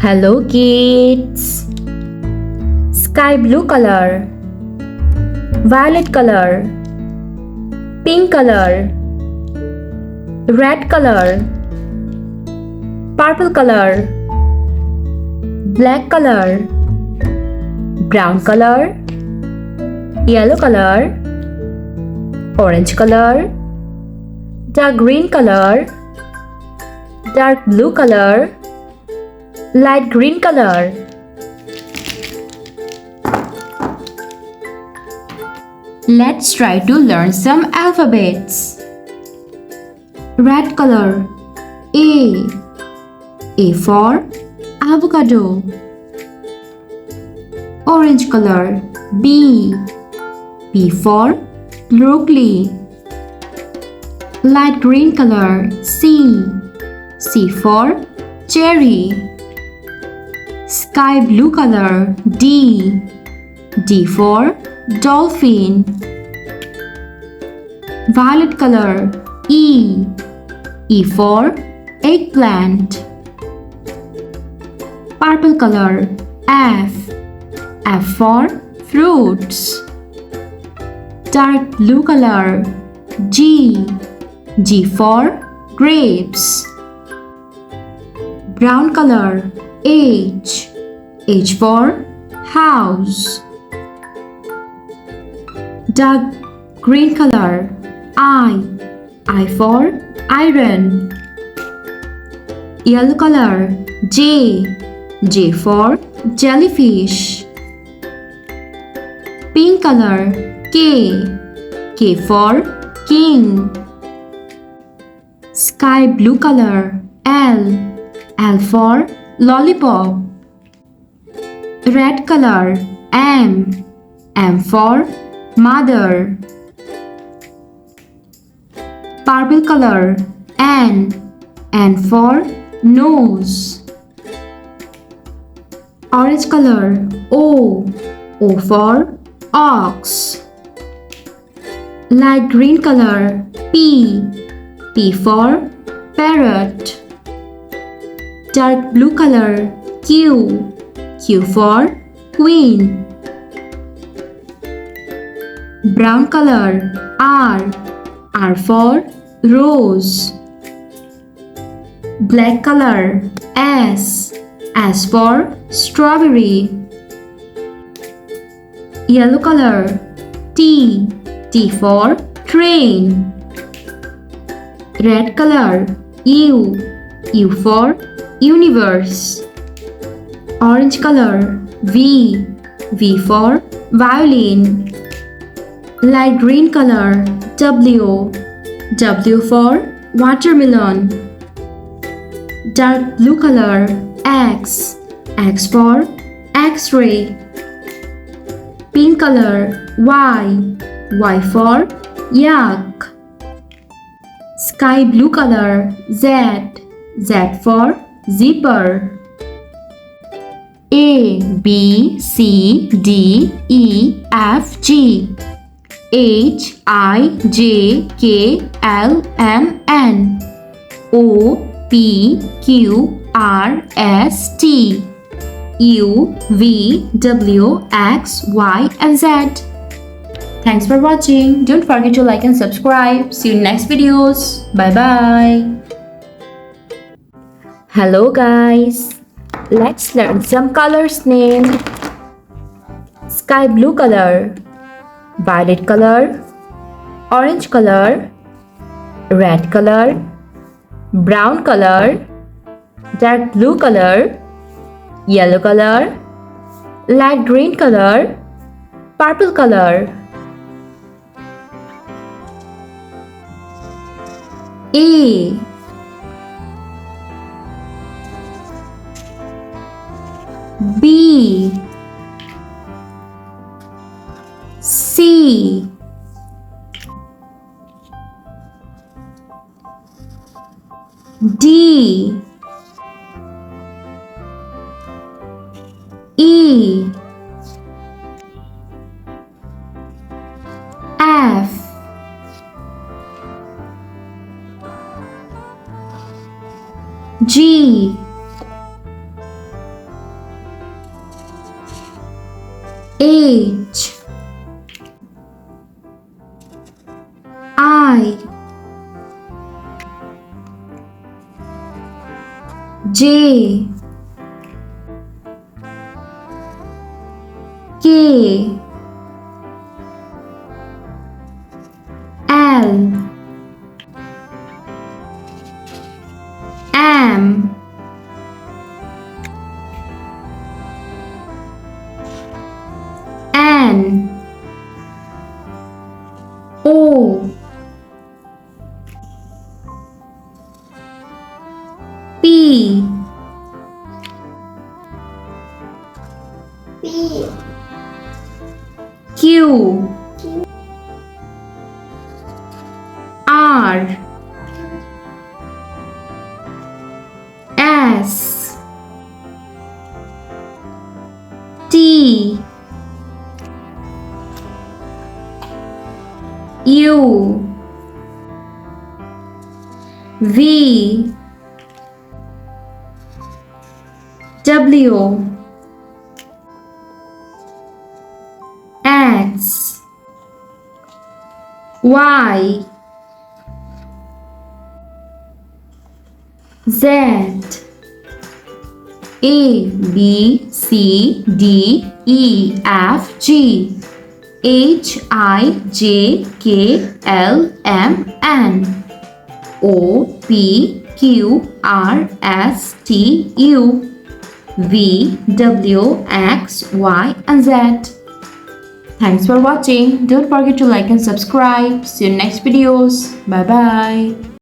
Hello kids! Sky blue color, violet color, pink color, red color, purple color, black color, brown color, yellow color, orange color, dark green color, dark blue color, light green color. Let's try to learn some alphabets. Red color, A for avocado. Orange color, B for broccoli. Light green color, C for cherry. Sky blue color, D for dolphin. Violet color, E for eggplant. Purple color, F for fruits. Dark blue color, G for grapes. Brown color, H for house. Dark green color, I for iron. Yellow color, J for jellyfish. Pink color, K for king. Sky blue color, L for lollipop. Red color, M for mother. Purple color, N for nose. Orange color, O for ox. Light green color, P for parrot. Dark blue color, Q for queen. Brown color, R for rose. Black color, S for strawberry. Yellow color, T for train. Red color, U for universe. Orange color, V for violin. Light green color, W for watermelon. Dark blue color, X for X-ray. Pink color, Y for yak. Sky blue color, Z for zipper. A B C D E F G H I J K L M N O P Q R S T U V W X Y and Z. Thanks for watching. Don't forget to like and subscribe. See you in next videos. Bye bye. Hello guys. Let's learn some colors name. Sky blue color, violet color, orange color, red color, brown color, dark blue color, yellow color, light green color, purple color. A B C D E F G H I J K L M N O P Q R S T U V W X Y Z A B C D E F G H I J K L M N O P Q R S T U V W X Y and Z. Thanks for watching. Don't forget to like and subscribe. See you in next videos. Bye bye.